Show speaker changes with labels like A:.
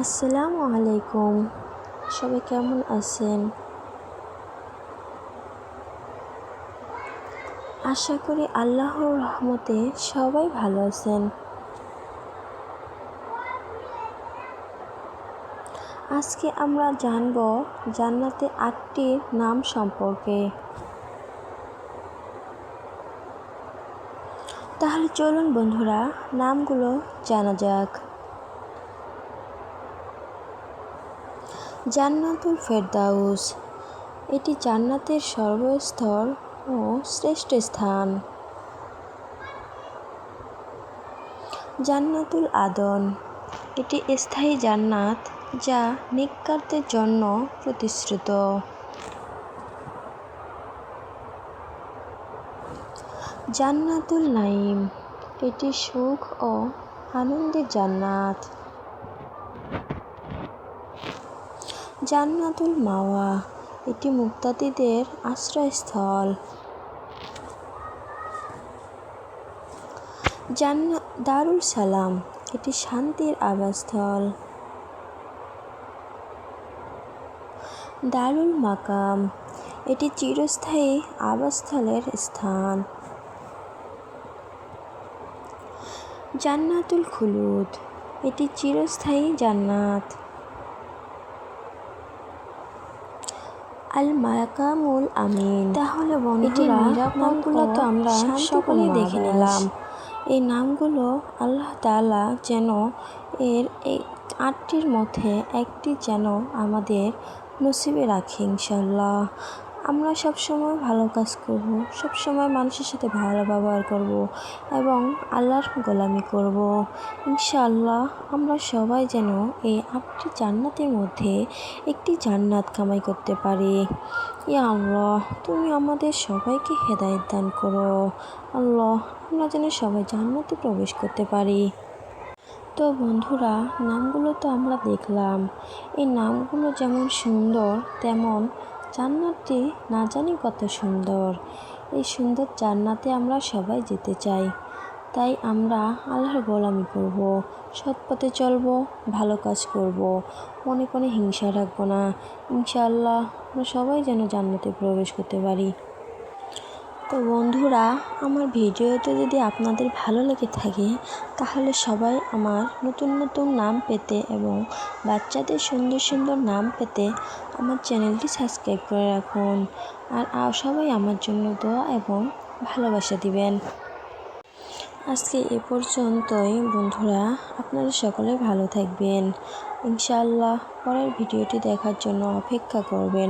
A: আসসালামু আলাইকুম। সবাই কেমন আছেন? আশা করি আল্লাহর রহমতে সবাই ভালো আছেন। আজকে আমরা জানব জান্নাতে ৮টি নাম সম্পর্কে। তাহলে চলুন বন্ধুরা, নামগুলো জানা যাক। জান্নাতুল ফেরদাউস, এটি জান্নাতের সর্বস্তর ও শ্রেষ্ঠ স্থান। জান্নাতুল আদন, এটি স্থায়ী জান্নাত যা নেককারদের জন্য প্রতিশ্রুত। জান্নাতুল নাঈম, এটি সুখ ও আনন্দের জান্নাত। জান্নাতুল মাওয়া, এটি মুত্তাকিদের আশ্রয়স্থল। দারুল সালাম, এটি শান্তির আবাসস্থল। দারুল মাকাম, এটি চিরস্থায়ী আবাসস্থলের স্থান। জান্নাতুল খুলুদ, এটি চিরস্থায়ী জান্নাত। আল মাকামুল আমিন, তাহলে বন্ধুরা নামগুলো তো আমরা সকলেই দেখে নিলাম। এই নামগুলো আল্লাহ তাআলা যেন এই ৮টির মধ্যে একটি যেন আমাদের নসিবে রাখে ইনশাআল্লাহ। আমরা সবসময় ভালো কাজ করব, সবসময় মানুষের সাথে ভালো ব্যবহার করব এবং আল্লাহর গোলামি করব ইনশাআল্লাহ। আমরা সবাই যেন এই ৮টি জান্নাতের মধ্যে একটি জান্নাত কামাই করতে পারি। ইয়া আল্লাহ, তুমি আমাদের সবাইকে হেদায়েত দান করো আল্লাহ, আমরা যেন সবাই জান্নাতে প্রবেশ করতে পারি। তো বন্ধুরা, নামগুলো তো আমরা দেখলাম। এই নামগুলো যেমন সুন্দর, তেমন জান্নাতটি না জানি কত সুন্দর। এই সুন্দর জান্নাতে আমরা সবাই যেতে চাই। তাই আমরা আল্লাহর গোলামি করব, সৎ পথে চলব, ভালো কাজ করব, মনে কোনো হিংসা রাখব না ইনশাআল্লাহ। আমরা সবাই যেন জান্নাতে প্রবেশ করতে পারি। তো বন্ধুরা, আমার ভিডিওতে যদি আপনাদের ভালো লেগে থাকে তাহলে সবাই আমার নতুন নতুন নাম পেতে এবং বাচ্চাদের সুন্দর সুন্দর নাম পেতে আমার চ্যানেলটি সাবস্ক্রাইব করে রাখুন। আর সবাই আমার জন্য দোয়া এবং ভালোবাসা দিবেন। আজকে এ পর্যন্তই বন্ধুরা, আপনারা সকলে ভালো থাকবেন ইনশাআল্লাহ। পরের ভিডিওটি দেখার জন্য অপেক্ষা করবেন।